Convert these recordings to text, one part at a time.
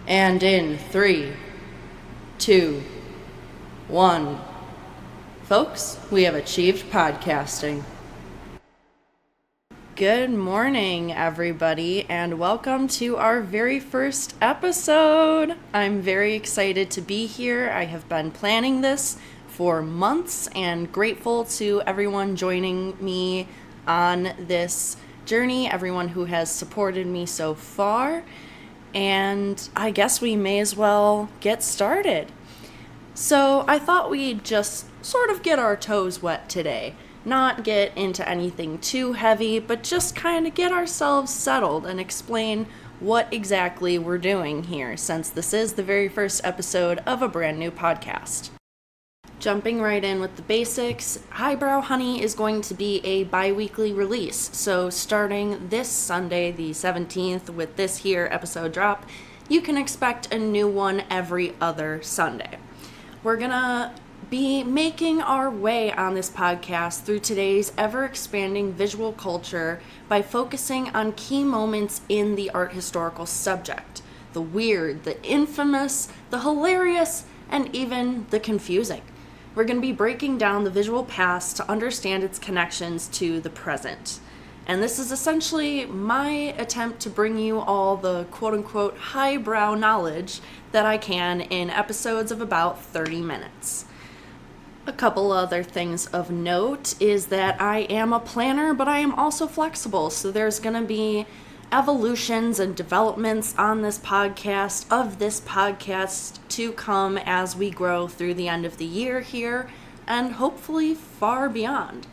And in 3, 2, 1. Folks, we have achieved podcasting. Good morning, everybody, and welcome to our very first episode. I'm very excited to be here. I have been planning this for months and grateful to everyone joining me on this journey, everyone who has supported me so far. And I guess we may as well get started. So I thought we'd just sort of get our toes wet today. Not get into anything too heavy, but just kind of get ourselves settled and explain what exactly we're doing here, since this is the very first episode of a brand new podcast. Jumping right in with the basics, Highbrow Honey is going to be a bi-weekly release. So starting this Sunday, the 17th, with this here episode drop, you can expect a new one every other Sunday. We're gonna be making our way on this podcast through today's ever-expanding visual culture by focusing on key moments in the art historical subject. The weird, the infamous, the hilarious, and even the confusing. We're going to be breaking down the visual past to understand its connections to the present. And this is essentially my attempt to bring you all the quote-unquote highbrow knowledge that I can in episodes of about 30 minutes. A couple other things of note is that I am a planner, but I am also flexible. So there's going to be evolutions and developments on this podcast, to come as we grow through the end of the year here, and hopefully far beyond.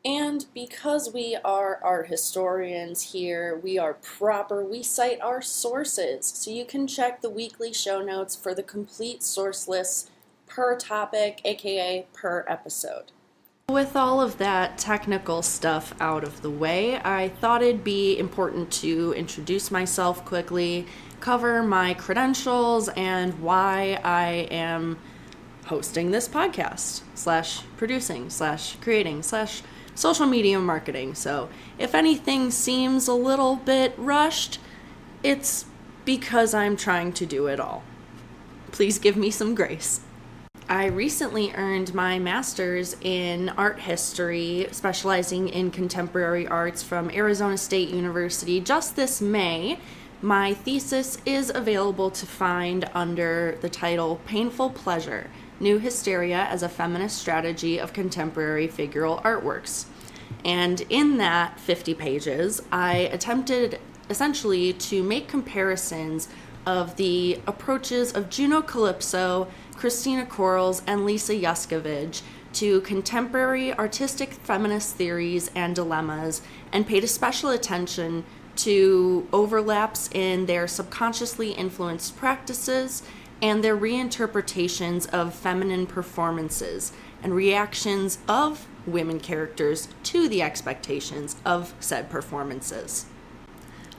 And because we are art historians here, we are proper, we cite our sources, so you can check the weekly show notes for the complete source lists per topic, aka per episode. With all of that technical stuff out of the way, I thought it'd be important to introduce myself quickly, cover my credentials, and why I am hosting this podcast, /producing, /creating, /social media marketing. So if anything seems a little bit rushed, it's because I'm trying to do it all. Please give me some grace. I recently earned my master's in art history, specializing in contemporary arts from Arizona State University just this May. My thesis is available to find under the title Painful Pleasure, New Hysteria as a Feminist Strategy of Contemporary Figural Artworks. And in that 50 pages, I attempted essentially to make comparisons of the approaches of Juno Calypso, Christina Corrals, and Lisa Yuskavage to contemporary artistic feminist theories and dilemmas, and paid a special attention to overlaps in their subconsciously influenced practices and their reinterpretations of feminine performances and reactions of women characters to the expectations of said performances.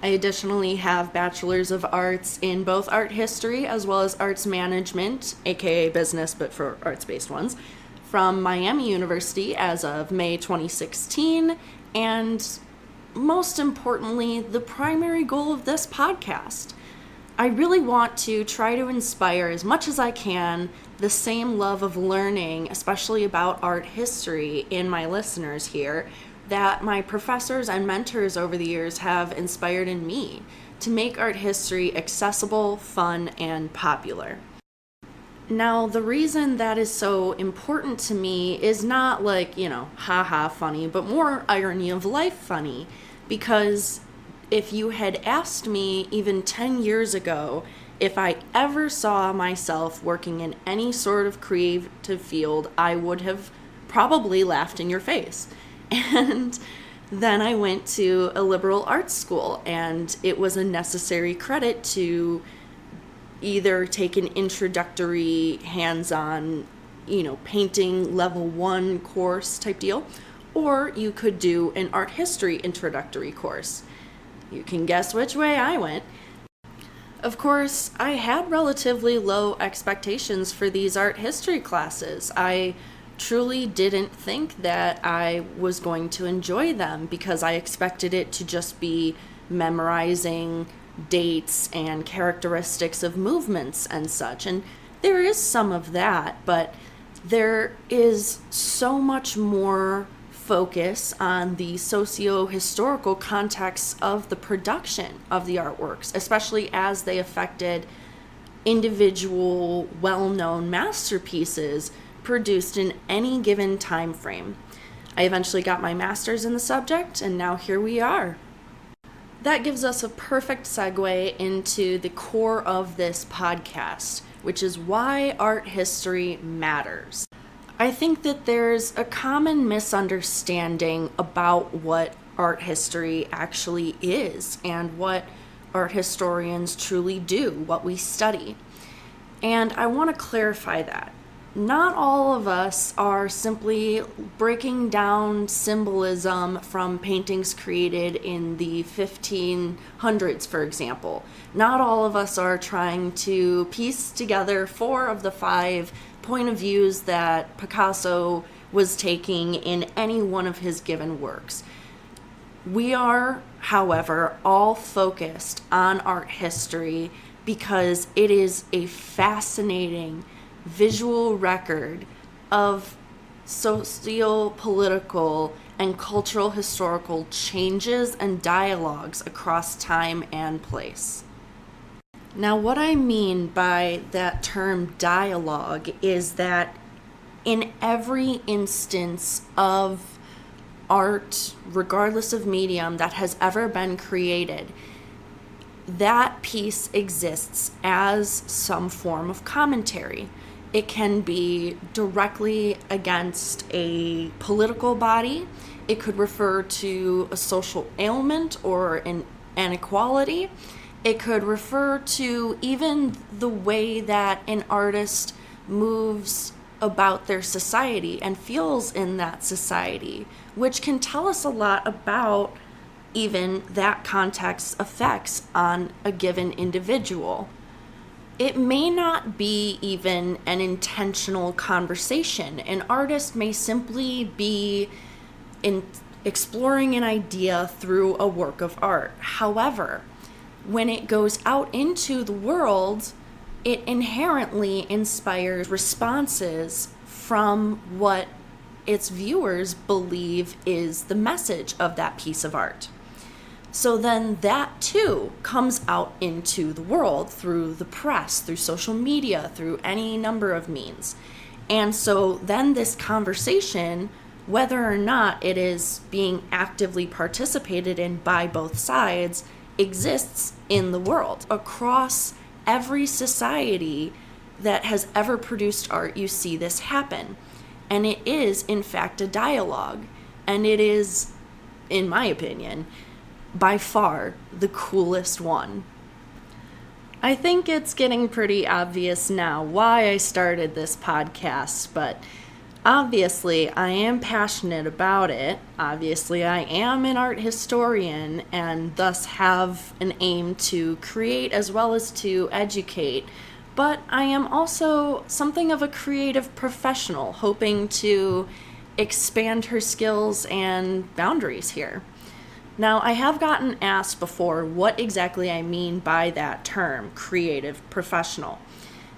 I additionally have Bachelor's of Arts in both art history as well as arts management, aka business, but for arts-based ones, from Miami University as of May 2016. And most importantly, the primary goal of this podcast. I really want to try to inspire as much as I can the same love of learning, especially about art history, in my listeners here, that my professors and mentors over the years have inspired in me to make art history accessible, fun, and popular. Now, the reason that is so important to me is not like, haha funny, but more irony of life funny, because if you had asked me even 10 years ago if I ever saw myself working in any sort of creative field, I would have probably laughed in your face. And then I went to a liberal arts school, and it was a necessary credit to either take an introductory hands-on, painting level 1 course type deal, or you could do an art history introductory course. You can guess which way I went. Of course, I had relatively low expectations for these art history classes. I truly didn't think that I was going to enjoy them because I expected it to just be memorizing dates and characteristics of movements and such. And there is some of that, but there is so much more focus on the socio-historical context of the production of the artworks, especially as they affected individual well-known masterpieces produced in any given time frame. I eventually got my master's in the subject, and now here we are. That gives us a perfect segue into the core of this podcast, which is why art history matters. I think that there's a common misunderstanding about what art history actually is and what art historians truly do, what we study. And I want to clarify that. Not all of us are simply breaking down symbolism from paintings created in the 1500s, for example. Not all of us are trying to piece together 4 of the 5 point of views that Picasso was taking in any one of his given works. We are, however, all focused on art history because it is a fascinating visual record of socio-political and cultural historical changes and dialogues across time and place. Now, what I mean by that term dialogue is that in every instance of art, regardless of medium, that has ever been created, that piece exists as some form of commentary. It can be directly against a political body. It could refer to a social ailment or an inequality. It could refer to even the way that an artist moves about their society and feels in that society, which can tell us a lot about even that context's effects on a given individual. It may not be even an intentional conversation. An artist may simply be exploring an idea through a work of art. However, when it goes out into the world, it inherently inspires responses from what its viewers believe is the message of that piece of art. So then that too comes out into the world through the press, through social media, through any number of means. And so then this conversation, whether or not it is being actively participated in by both sides, exists in the world. Across every society that has ever produced art, you see this happen. And it is, in fact, a dialogue. And it is, in my opinion, by far the coolest one. I think it's getting pretty obvious now why I started this podcast, but obviously I am passionate about it. Obviously I am an art historian and thus have an aim to create as well as to educate. But I am also something of a creative professional, hoping to expand her skills and boundaries here. Now, I have gotten asked before what exactly I mean by that term, creative professional.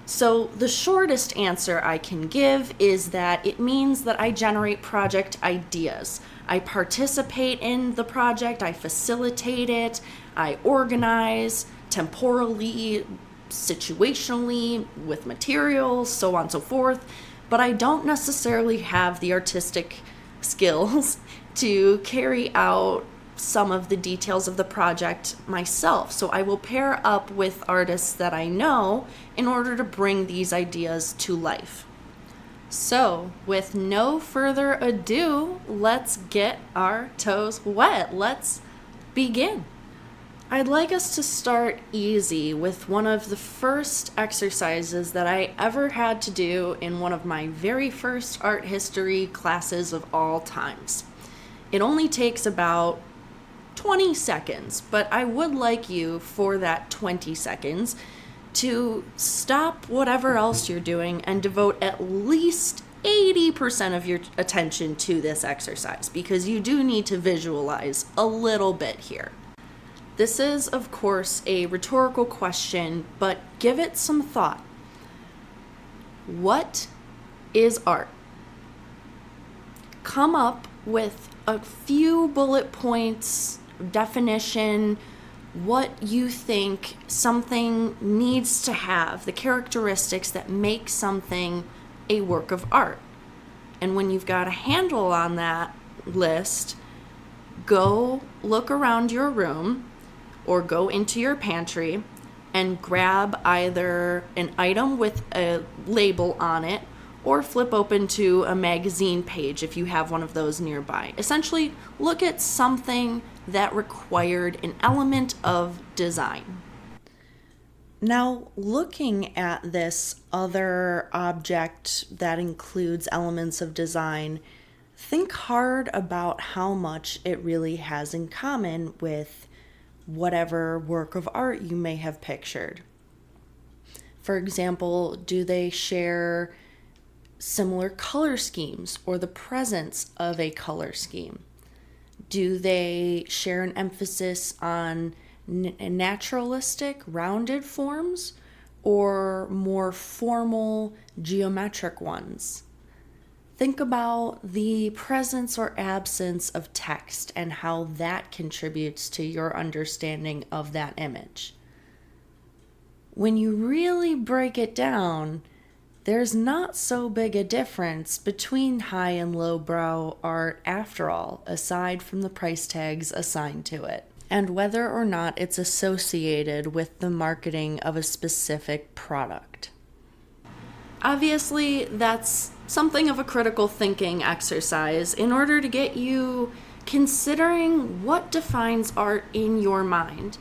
So the shortest answer I can give is that it means that I generate project ideas. I participate in the project, I facilitate it, I organize temporally, situationally, with materials, so on and so forth, but I don't necessarily have the artistic skills to carry out some of the details of the project myself. So I will pair up with artists that I know in order to bring these ideas to life. So with no further ado, let's get our toes wet. Let's begin. I'd like us to start easy with one of the first exercises that I ever had to do in one of my very first art history classes of all times. It only takes about 20 seconds, but I would like you for that 20 seconds to stop whatever else you're doing and devote at least 80% of your attention to this exercise, because you do need to visualize a little bit here. This is, of course, a rhetorical question, but give it some thought. What is art? Come up with a few bullet points, definition, what you think something needs to have, the characteristics that make something a work of art. And when you've got a handle on that list, go look around your room or go into your pantry and grab either an item with a label on it or flip open to a magazine page if you have one of those nearby. Essentially, look at something that required an element of design. Now, looking at this other object that includes elements of design, think hard about how much it really has in common with whatever work of art you may have pictured. For example, do they share similar color schemes or the presence of a color scheme? Do they share an emphasis on naturalistic, rounded forms or more formal, geometric ones? Think about the presence or absence of text and how that contributes to your understanding of that image. When you really break it down, there's not so big a difference between high and lowbrow art after all, aside from the price tags assigned to it, and whether or not it's associated with the marketing of a specific product. Obviously, that's something of a critical thinking exercise in order to get you considering what defines art in your mind,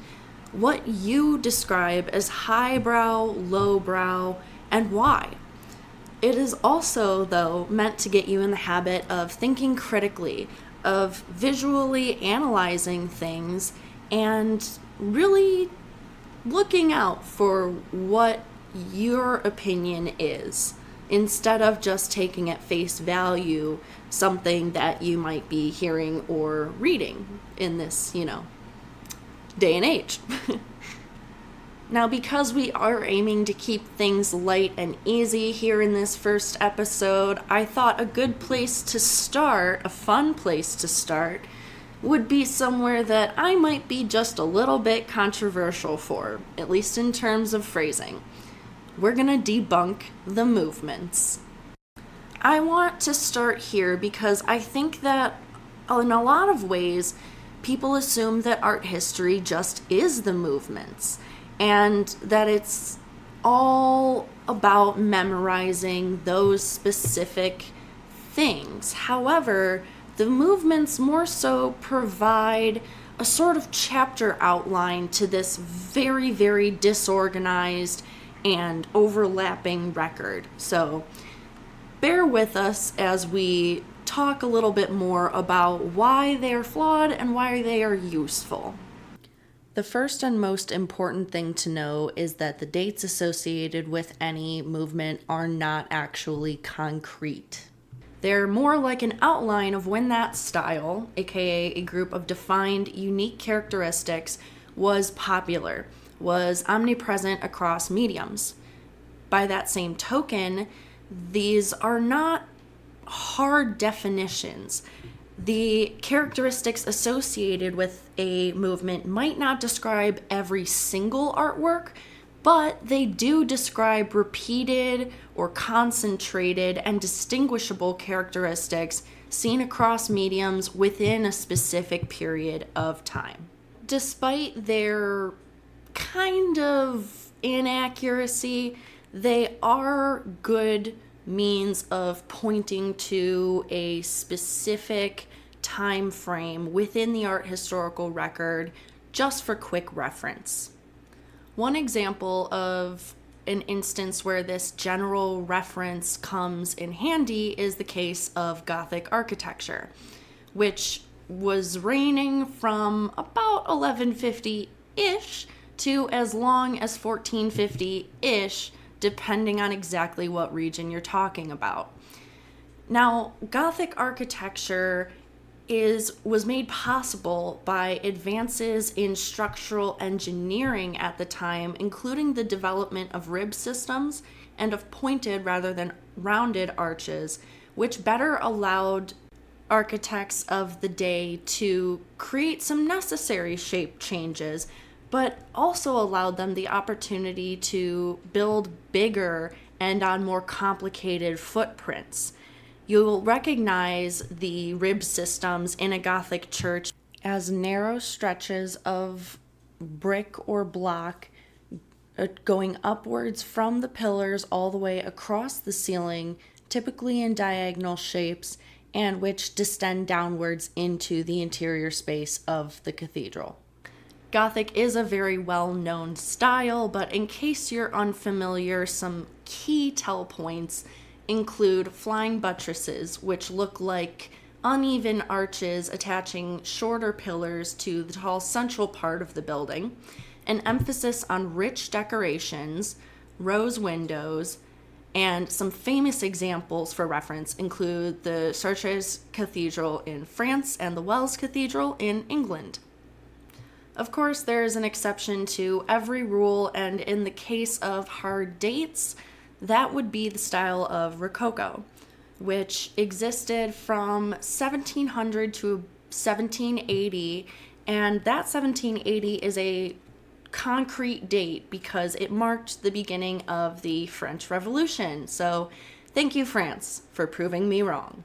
what you describe as highbrow, lowbrow, and why. It is also, though, meant to get you in the habit of thinking critically, of visually analyzing things, and really looking out for what your opinion is, instead of just taking at face value something that you might be hearing or reading in this, day and age. Now, because we are aiming to keep things light and easy here in this first episode, I thought a good place to start, a fun place to start, would be somewhere that I might be just a little bit controversial for, at least in terms of phrasing. We're gonna debunk the movements. I want to start here because I think that in a lot of ways, people assume that art history just is the movements, and that it's all about memorizing those specific things. However, the movements more so provide a sort of chapter outline to this very, very disorganized and overlapping record. So bear with us as we talk a little bit more about why they are flawed and why they are useful. The first and most important thing to know is that the dates associated with any movement are not actually concrete. They're more like an outline of when that style, aka a group of defined, unique characteristics, was popular, was omnipresent across mediums. By that same token, these are not hard definitions. The characteristics associated with a movement might not describe every single artwork, but they do describe repeated or concentrated and distinguishable characteristics seen across mediums within a specific period of time. Despite their kind of inaccuracy, they are good means of pointing to a specific time frame within the art historical record just for quick reference. One example of an instance where this general reference comes in handy is the case of Gothic architecture, which was reigning from about 1150-ish to as long as 1450-ish, depending on exactly what region you're talking about. Now, Gothic architecture was made possible by advances in structural engineering at the time, including the development of rib systems and of pointed rather than rounded arches, which better allowed architects of the day to create some necessary shape changes, but also allowed them the opportunity to build bigger and on more complicated footprints. You'll recognize the rib systems in a Gothic church as narrow stretches of brick or block going upwards from the pillars all the way across the ceiling, typically in diagonal shapes, and which descend downwards into the interior space of the cathedral. Gothic is a very well-known style, but in case you're unfamiliar, some key tell points include flying buttresses, which look like uneven arches attaching shorter pillars to the tall central part of the building, an emphasis on rich decorations, rose windows, and some famous examples for reference include the Chartres Cathedral in France and the Wells Cathedral in England. Of course, there is an exception to every rule, and in the case of hard dates, that would be the style of Rococo, which existed from 1700 to 1780, and that 1780 is a concrete date because it marked the beginning of the French Revolution. So thank you, France, for proving me wrong.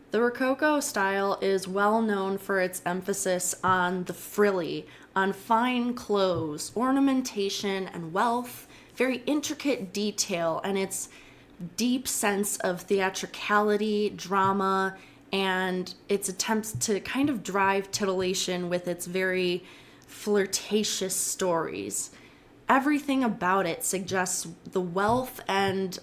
The Rococo style is well known for its emphasis on the frilly, on fine clothes, ornamentation, and wealth, very intricate detail, and its deep sense of theatricality, drama, and its attempts to kind of drive titillation with its very flirtatious stories. Everything about it suggests the wealth and,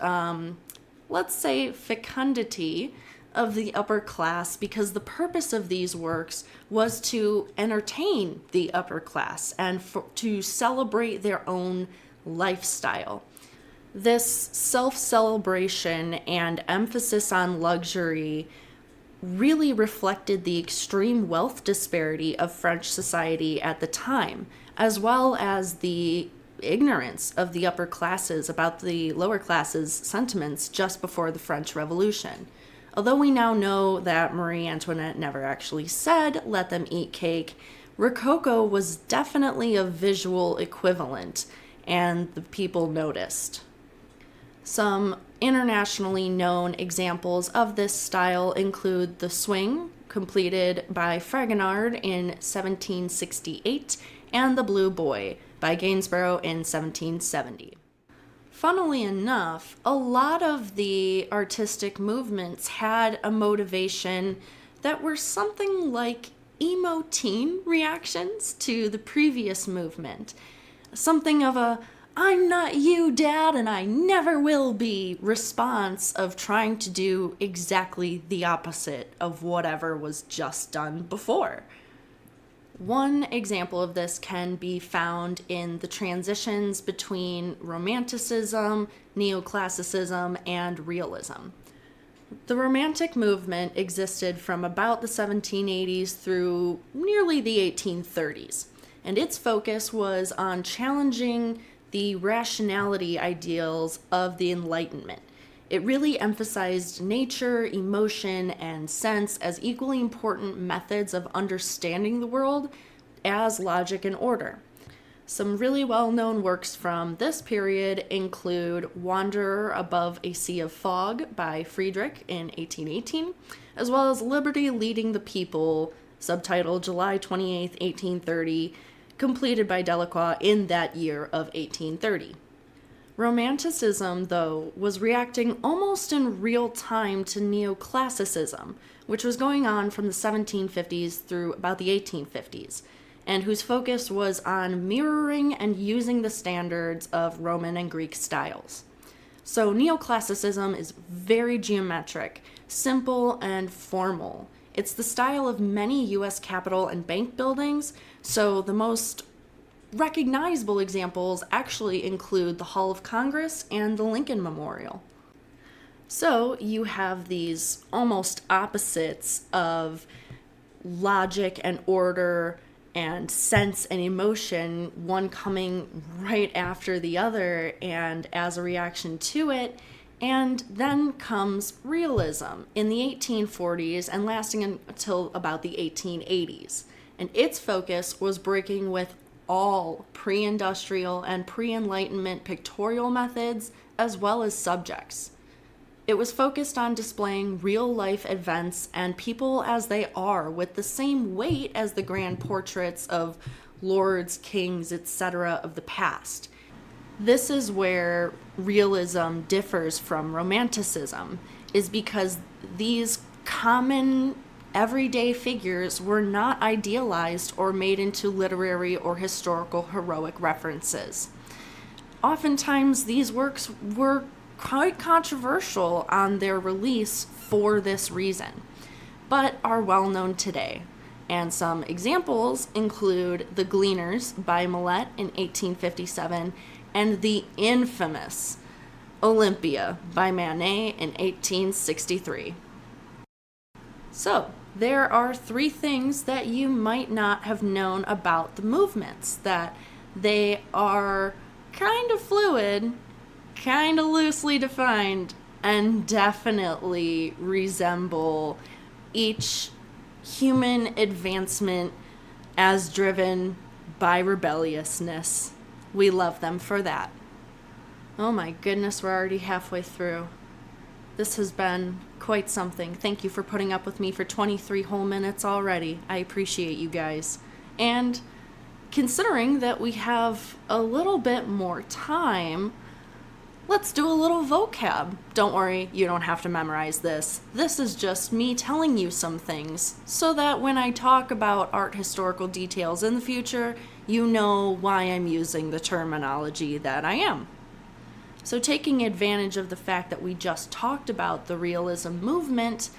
let's say, fecundity of the upper class, because the purpose of these works was to entertain the upper class and to celebrate their own lifestyle. This self-celebration and emphasis on luxury really reflected the extreme wealth disparity of French society at the time, as well as the ignorance of the upper classes about the lower classes' sentiments just before the French Revolution. Although we now know that Marie Antoinette never actually said, "Let them eat cake," Rococo was definitely a visual equivalent, and the people noticed. Some internationally known examples of this style include the Swing, completed by Fragonard in 1768, and the Blue Boy by Gainsborough in 1770. Funnily enough, a lot of the artistic movements had a motivation that were something like emo teen reactions to the previous movement. Something of a "I'm not you, Dad, and I never will be" response of trying to do exactly the opposite of whatever was just done before. One example of this can be found in the transitions between Romanticism, Neoclassicism, and Realism. The Romantic movement existed from about the 1780s through nearly the 1830s, and its focus was on challenging the rationality ideals of the Enlightenment. It really emphasized nature, emotion, and sense as equally important methods of understanding the world as logic and order. Some really well-known works from this period include Wanderer Above a Sea of Fog by Friedrich in 1818, as well as Liberty Leading the People, subtitled July 28, 1830, completed by Delacroix in that year of 1830. Romanticism, though, was reacting almost in real time to Neoclassicism, which was going on from the 1750s through about the 1850s, and whose focus was on mirroring and using the standards of Roman and Greek styles. So Neoclassicism is very geometric, simple, and formal. It's the style of many U.S. Capitol and bank buildings, so the most recognizable examples actually include the Hall of Congress and the Lincoln Memorial. So you have these almost opposites of logic and order and sense and emotion, one coming right after the other and as a reaction to it. And then comes realism in the 1840s and lasting until about the 1880s. And its focus was breaking with all pre-industrial and pre-Enlightenment pictorial methods as well as subjects. It was focused on displaying real-life events and people as they are, with the same weight as the grand portraits of lords, kings, etc. of the past. This is where realism differs from romanticism, is because these common everyday figures were not idealized or made into literary or historical heroic references. Oftentimes, these works were quite controversial on their release for this reason, but are well known today. And some examples include The Gleaners by Millet in 1857 and the infamous Olympia by Manet in 1863. So, there are 3 things that you might not have known about the movements: that they are kind of fluid, kind of loosely defined, and definitely resemble each human advancement as driven by rebelliousness. We love them for that. Oh my goodness, we're already halfway through. This has been quite something. Thank you for putting up with me for 23 whole minutes already. I appreciate you guys. And considering that we have a little bit more time, let's do a little vocab. Don't worry, you don't have to memorize this. This is just me telling you some things so that when I talk about art historical details in the future, you know why I'm using the terminology that I am. So taking advantage of the fact that we just talked about the realism movement,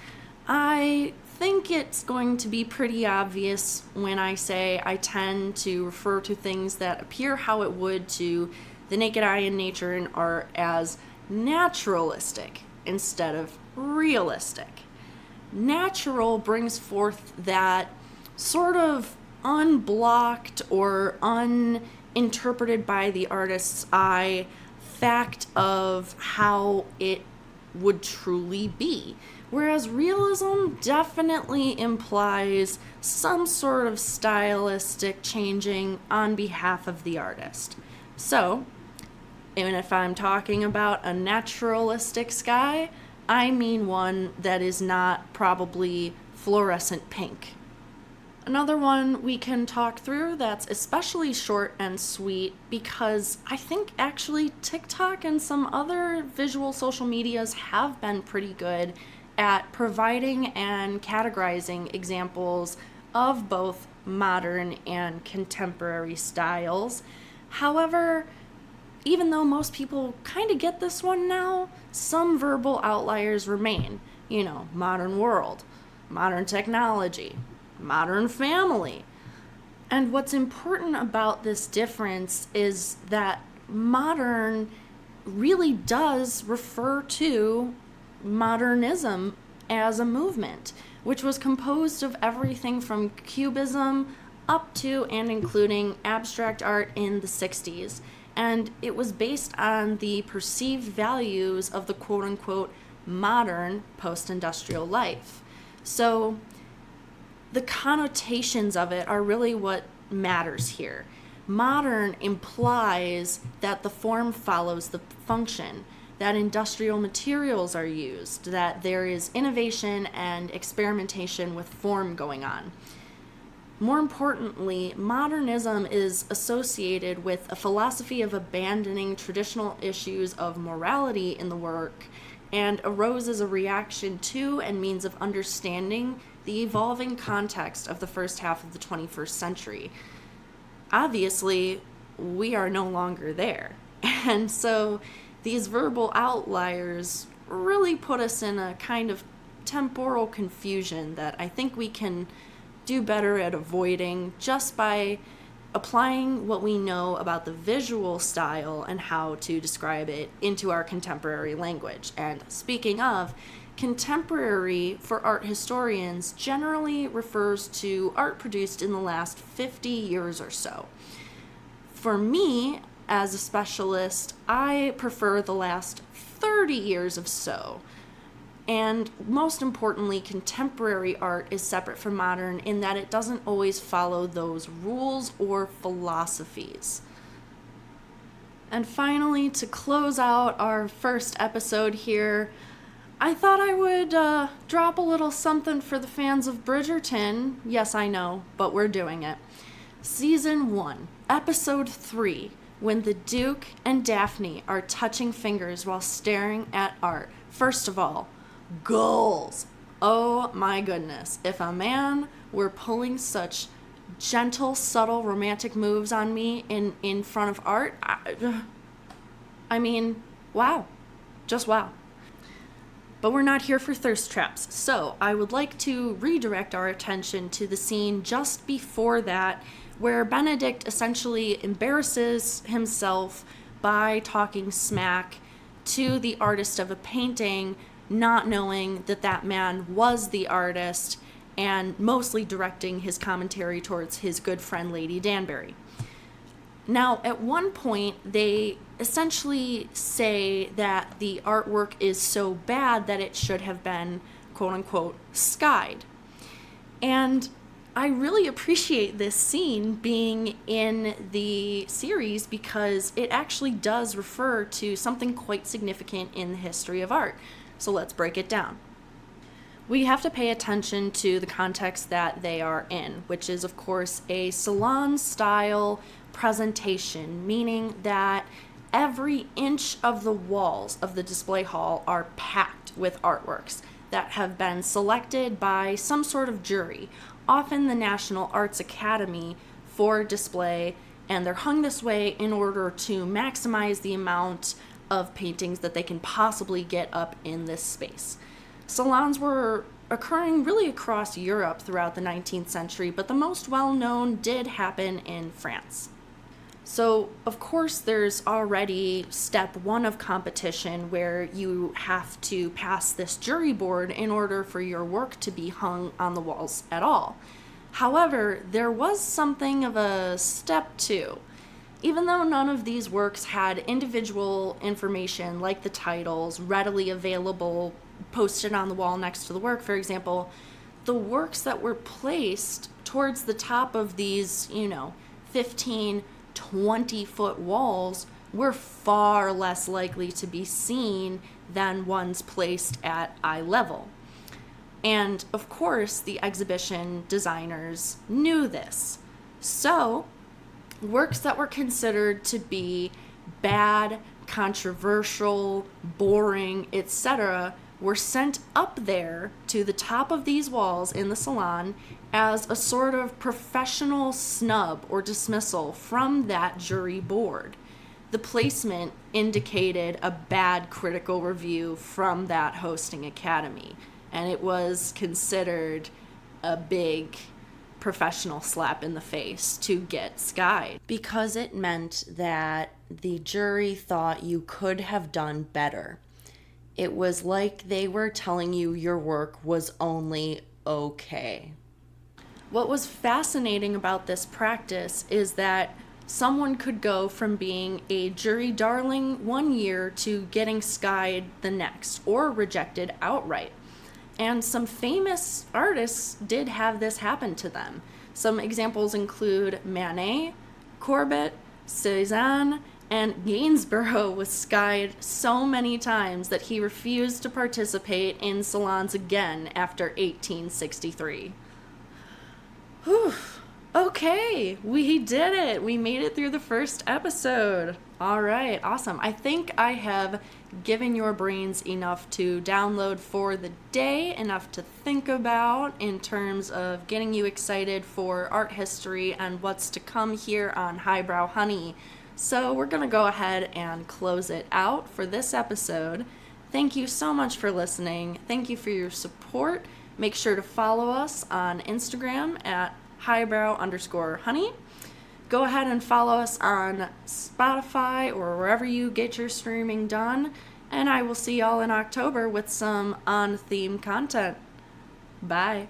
I think it's going to be pretty obvious when I say I tend to refer to things that appear how it would to the naked eye in nature and art as naturalistic instead of realistic. Natural brings forth that sort of unblocked or uninterpreted by the artist's eye fact of how it would truly be. Whereas realism definitely implies some sort of stylistic changing on behalf of the artist. So, even if I'm talking about a naturalistic sky, I mean one that is not probably fluorescent pink. Another one we can talk through that's especially short and sweet because I think actually TikTok and some other visual social medias have been pretty good at providing and categorizing examples of both modern and contemporary styles. However, even though most people kind of get this one now, some verbal outliers remain. Modern world, modern technology, modern family. And what's important about this difference is that modern really does refer to modernism as a movement, which was composed of everything from Cubism up to and including abstract art in the 60s. And it was based on the perceived values of the quote-unquote modern post-industrial life. So the connotations of it are really what matters here. Modern implies that the form follows the function, that industrial materials are used, that there is innovation and experimentation with form going on. More importantly, modernism is associated with a philosophy of abandoning traditional issues of morality in the work and arose as a reaction to and means of understanding the evolving context of the first half of the 21st century. Obviously, we are no longer there. And so these verbal outliers really put us in a kind of temporal confusion that I think we can do better at avoiding just by applying what we know about the visual style and how to describe it into our contemporary language. And speaking of, contemporary for art historians generally refers to art produced in the last 50 years or so. For me, as a specialist, I prefer the last 30 years of so. And most importantly, contemporary art is separate from modern in that it doesn't always follow those rules or philosophies. And finally, to close out our first episode here, I thought I would drop a little something for the fans of Bridgerton. Yes, I know, but we're doing it. Season 1, Episode 3, when the Duke and Daphne are touching fingers while staring at art. First of all, goals. Oh my goodness. If a man were pulling such gentle, subtle, romantic moves on me in front of art, I mean, wow. Just wow. But we're not here for thirst traps, so I would like to redirect our attention to the scene just before that, where Benedict essentially embarrasses himself by talking smack to the artist of a painting, not knowing that that man was the artist, and mostly directing his commentary towards his good friend Lady Danbury. Now, at one point, they essentially say that the artwork is so bad that it should have been, quote-unquote, skied. And I really appreciate this scene being in the series because it actually does refer to something quite significant in the history of art. So let's break it down. We have to pay attention to the context that they are in, which is, of course, a salon-style presentation, meaning that every inch of the walls of the display hall are packed with artworks that have been selected by some sort of jury, often the National Arts Academy, for display, and they're hung this way in order to maximize the amount of paintings that they can possibly get up in this space. Salons were occurring really across Europe throughout the 19th century, but the most well-known did happen in France. So, of course, there's already step 1 of competition where you have to pass this jury board in order for your work to be hung on the walls at all. However, there was something of a step 2. Even though none of these works had individual information like the titles readily available, posted on the wall next to the work, for example, the works that were placed towards the top of these, 15, 20-foot walls were far less likely to be seen than ones placed at eye level. And, of course, the exhibition designers knew this. So, works that were considered to be bad, controversial, boring, etc., were sent up there to the top of these walls in the salon as a sort of professional snub or dismissal from that jury board. The placement indicated a bad critical review from that hosting academy, and it was considered a big professional slap in the face to get skied because it meant that the jury thought you could have done better. It was like they were telling you your work was only okay. What was fascinating about this practice is that someone could go from being a jury darling one year to getting skied the next, or rejected outright. And some famous artists did have this happen to them. Some examples include Manet, Courbet, Cézanne, and Gainsborough was skied so many times that he refused to participate in salons again after 1863. Whew. Okay, we did it. We made it through the first episode. All right, awesome. I think I have given your brains enough to download for the day, enough to think about in terms of getting you excited for art history and what's to come here on Highbrow Honey. So we're going to go ahead and close it out for this episode. Thank you so much for listening. Thank you for your support. Make sure to follow us on Instagram at highbrow_honey. go ahead and follow us on Spotify or wherever you get your streaming done. And I will see y'all in October with some on-theme content. Bye.